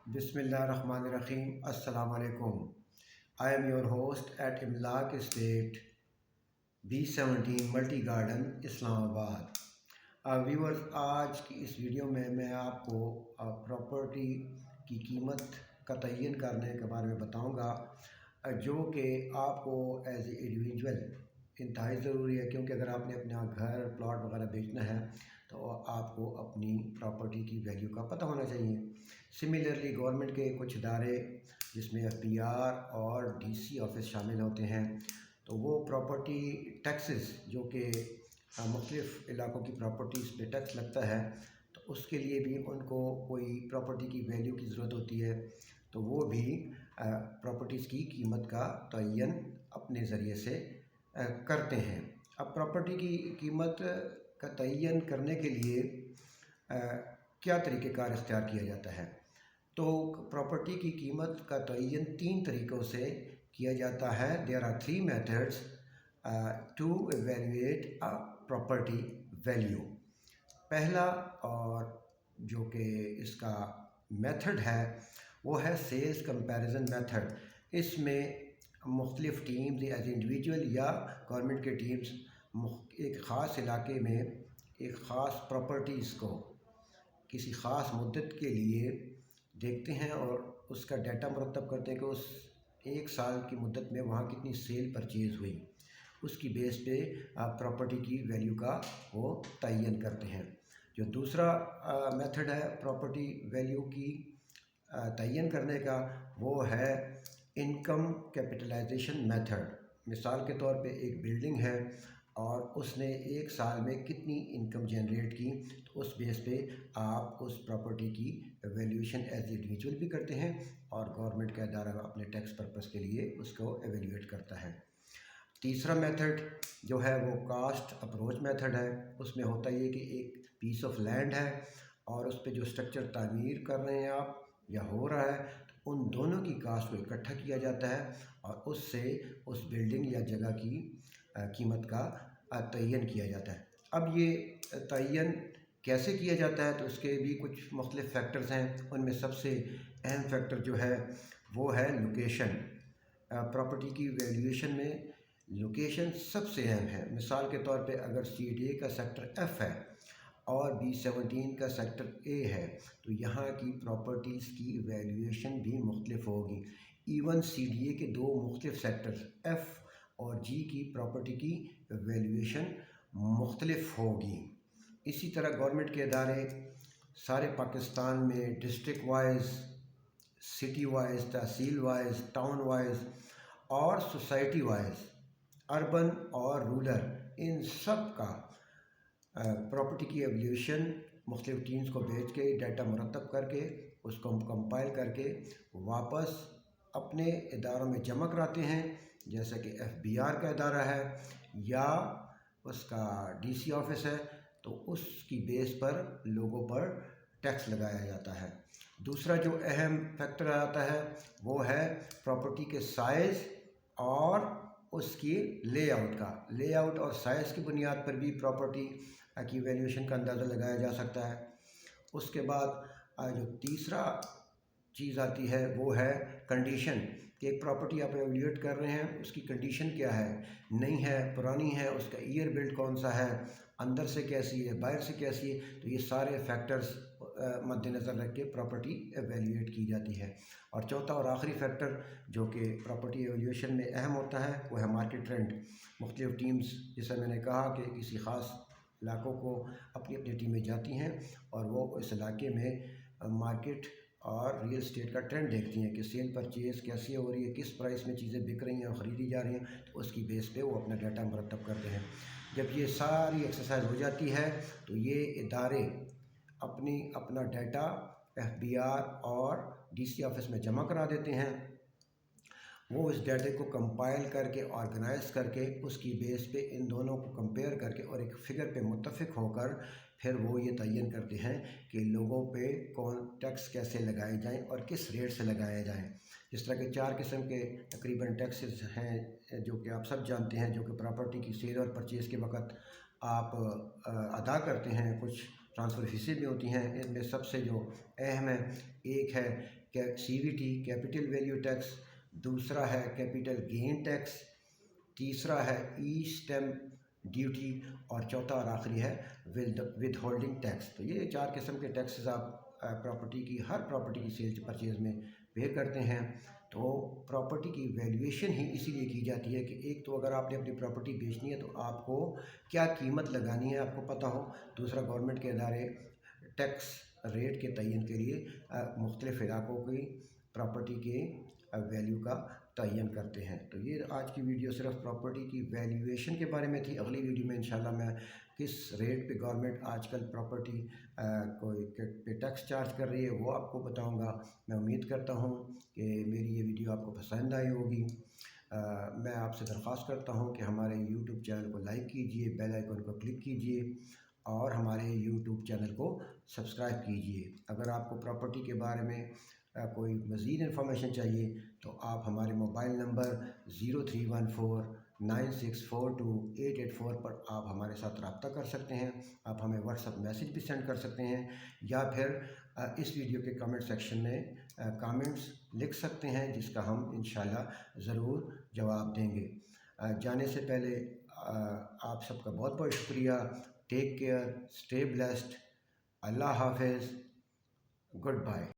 Bismillahirrahmanirrahim. Assalamu alaikum. I am your host at Imlak Estate B17 multi garden Islamabad. Viewers, आज की इस video में मैं आपको प्रॉपर्टी की कीमत का तयन करने के बारे में बताऊंगा, जो कि आपको एज ए इंडिविजुअल इंतहाई ज़रूरी है, क्योंकि अगर आपने अपना घर प्लॉट वगैरह बेचना है तो आपको अपनी प्रॉपर्टी की वैल्यू का पता होना चाहिए। सिमिलरली गवर्नमेंट के कुछ इदारे जिसमें एफबीआर और डीसी ऑफिस शामिल होते हैं, तो वो प्रॉपर्टी टैक्सेस जो कि मुख्तलिफ़ इलाक़ों की प्रॉपर्टीज़ पे टैक्स लगता है, तो उसके लिए भी उनको कोई प्रॉपर्टी की वैल्यू की ज़रूरत होती है, तो वो भी प्रॉपर्टीज़ की कीमत का तयन अपने ज़रिए से करते हैं। अब प्रॉपर्टी की कीमत का तयन करने के लिए क्या तरीक़ेकार इख्तियार किया जाता है? तो प्रॉपर्टी की कीमत का तयन 3 तरीक़ों से किया जाता है। There are 3 methods to evaluate a property value. पहला और जो कि इसका मेथड है वो है सेल्स कंपैरिजन मेथड। इसमें मुख्तलिफ़ टीम्स एज इंडिविजुअल या गवर्नमेंट के टीम्स एक ख़ास इलाके में एक ख़ास प्रॉपर्टीज़ को किसी ख़ास मुद्दत के लिए देखते हैं और उसका डाटा मुरतब करते हैं कि उस 1 साल की मुद्दत में वहाँ कितनी सेल परचेज़ हुई। उसकी बेस पे प्रॉपर्टी की वैल्यू का वो तयन करते हैं। जो दूसरा मेथड है प्रॉपर्टी वैल्यू की तयन करने का, वो है इनकम कैपिटलाइजेशन मेथड। मिसाल के तौर पे एक बिल्डिंग है और उसने 1 साल में कितनी इनकम जनरेट की, तो उस बेस पे आप उस प्रॉपर्टी की वैल्यूएशन एज इंडिविजुअल भी करते हैं और गवर्नमेंट का इदारा अपने टैक्स पर्पस के लिए उसको एवेल्यूएट करता है। तीसरा मेथड जो है वो कास्ट अप्रोच मेथड है। उसमें होता ये कि एक पीस ऑफ लैंड है और उस पर जो स्ट्रक्चर तामीर कर रहे हैं आप या हो रहा है, तो उन दोनों की कास्ट को इकट्ठा किया जाता है और उससे उस बिल्डिंग या जगह की कीमत का तयन किया जाता है। अब ये तयन कैसे किया जाता है, तो उसके भी कुछ मुख्तलिफ़ फैक्टर्स हैं। उनमें सबसे अहम फैक्टर जो है वो है लोकेशन। प्रॉपर्टी की वैल्यूएशन में लोकेशन सबसे अहम है। मिसाल के तौर पे अगर CDA का सेक्टर F है और B17 का सेक्टर A है, तो यहाँ की प्रॉपर्टीज़ की वैल्यूएशन भी मुख्तलिफ होगी। इवन CDA के 2 मुख्तलिफ सेक्टर्स F और G की प्रॉपर्टी की वैल्यूएशन मुख्तलिफ होगी। इसी तरह गवर्नमेंट के इदारे सारे पाकिस्तान में डिस्ट्रिक्ट वाइज, सिटी वाइज, तहसील वाइज, टाउन वाइज और सोसाइटी वाइज, अर्बन और रूरल, इन सब का प्रॉपर्टी की एवल्यूशन मुख्तलिफ टीम्स को भेज के डाटा मुरतब करके उसको हम कंपाइल करके वापस अपने इदारों में जमा कराते हैं, जैसे कि FBR का इदारा है या उसका DC ऑफिस है, तो उसकी बेस पर लोगों पर टैक्स लगाया जाता है। दूसरा जो अहम फैक्टर आता है वो है प्रॉपर्टी के साइज़ और उसकी लेआउट और साइज़ की बुनियाद पर भी प्रॉपर्टी की वैल्यूएशन का अंदाज़ा लगाया जा सकता है। उसके बाद जो तीसरा चीज़ आती है वो है कंडीशन, कि एक प्रॉपर्टी आप एवल्यूएट कर रहे हैं, उसकी कंडीशन क्या है, नई है, पुरानी है, उसका ईयर बिल्ड कौन सा है, अंदर से कैसी है, बाहर से कैसी है, तो ये सारे फैक्टर्स मद्देनज़र रख के प्रॉपर्टी एवल्यूएट की जाती है। और चौथा और आखिरी फैक्टर जो कि प्रॉपर्टी एवल्यूएशन में अहम होता है वो है मार्केट ट्रेंड। मुख्तलिफ टीम्स, जैसा मैंने कहा कि किसी ख़ास इलाक़ों को अपनी अपनी टीमें जाती हैं और वो इस इलाके में मार्केट और रियल इस्टेट का ट्रेंड देखती हैं कि सेल परचेज़ कैसी हो रही है, किस प्राइस में चीज़ें बिक रही हैं और ख़रीदी जा रही हैं, तो उसकी बेस पे वो अपना डाटा मुरतब करते हैं। जब ये सारी एक्सरसाइज हो जाती है तो ये इदारे अपना डाटा FBR और DC ऑफिस में जमा करा देते हैं। वो इस डाटे को कंपाइल करके ऑर्गेनाइज करके उसकी बेस पे इन दोनों को कंपेयर करके और एक फ़िगर पे मुत्तफ़िक होकर फिर वो ये तयन करते हैं कि लोगों पे कौन टैक्स कैसे लगाए जाएं और किस रेट से लगाए जाएं। इस तरह के 4 किस्म के तकरीबन टैक्सेस हैं जो कि आप सब जानते हैं, जो कि प्रॉपर्टी की सेल और परचेज़ के वक़्त आप अदा करते हैं। कुछ ट्रांसफ़र फ़ीसें भी होती हैं। इनमें सबसे जो अहम है, एक है CVT कैपिटल वैल्यू टैक्स, दूसरा है कैपिटल गेन टैक्स, तीसरा है ई स्टैम्प ड्यूटी और चौथा और आखिरी है विद होल्डिंग टैक्स। तो ये 4 किस्म के टैक्सेस आप प्रॉपर्टी की हर प्रॉपर्टी की सेल परचेज़ में पे करते हैं। तो प्रॉपर्टी की वैल्यूएशन ही इसीलिए की जाती है कि एक तो अगर आपने अपनी प्रॉपर्टी बेचनी है तो आपको क्या कीमत लगानी है आपको पता हो, दूसरा गवर्नमेंट के इदारे टैक्स रेट के तयन के लिए मुख्तलिफ इलाकों की प्रॉपर्टी के वैल्यू का तयन करते हैं। तो ये आज की वीडियो सिर्फ प्रॉपर्टी की वैल्यूएशन के बारे में थी। अगली वीडियो में इंशाल्लाह मैं किस रेट पे गवर्नमेंट आजकल प्रॉपर्टी कोई पे टैक्स चार्ज कर रही है वो आपको बताऊंगा। मैं उम्मीद करता हूँ कि मेरी ये वीडियो आपको पसंद आई होगी। मैं आपसे दरख्वास्त करता हूँ कि हमारे यूट्यूब चैनल को लाइक कीजिए, बेल आइकन को क्लिक कीजिए और हमारे यूट्यूब चैनल को सब्सक्राइब कीजिए। अगर आपको प्रॉपर्टी के बारे में कोई मज़ीद इन्फॉर्मेशन चाहिए तो आप हमारे मोबाइल नंबर 0314964288 पर आप हमारे साथ रब्ता कर सकते हैं। आप हमें व्हाट्सएप मैसेज भी सेंड कर सकते हैं या फिर इस वीडियो के कमेंट सेक्शन में कमेंट्स लिख सकते हैं जिसका हम इंशाल्लाह ज़रूर जवाब देंगे। जाने से पहले आप सबका बहुत बहुत शुक्रिया। टेक केयर, स्टे ब्लेस्ड, अल्लाह हाफिज़, गुड बाय।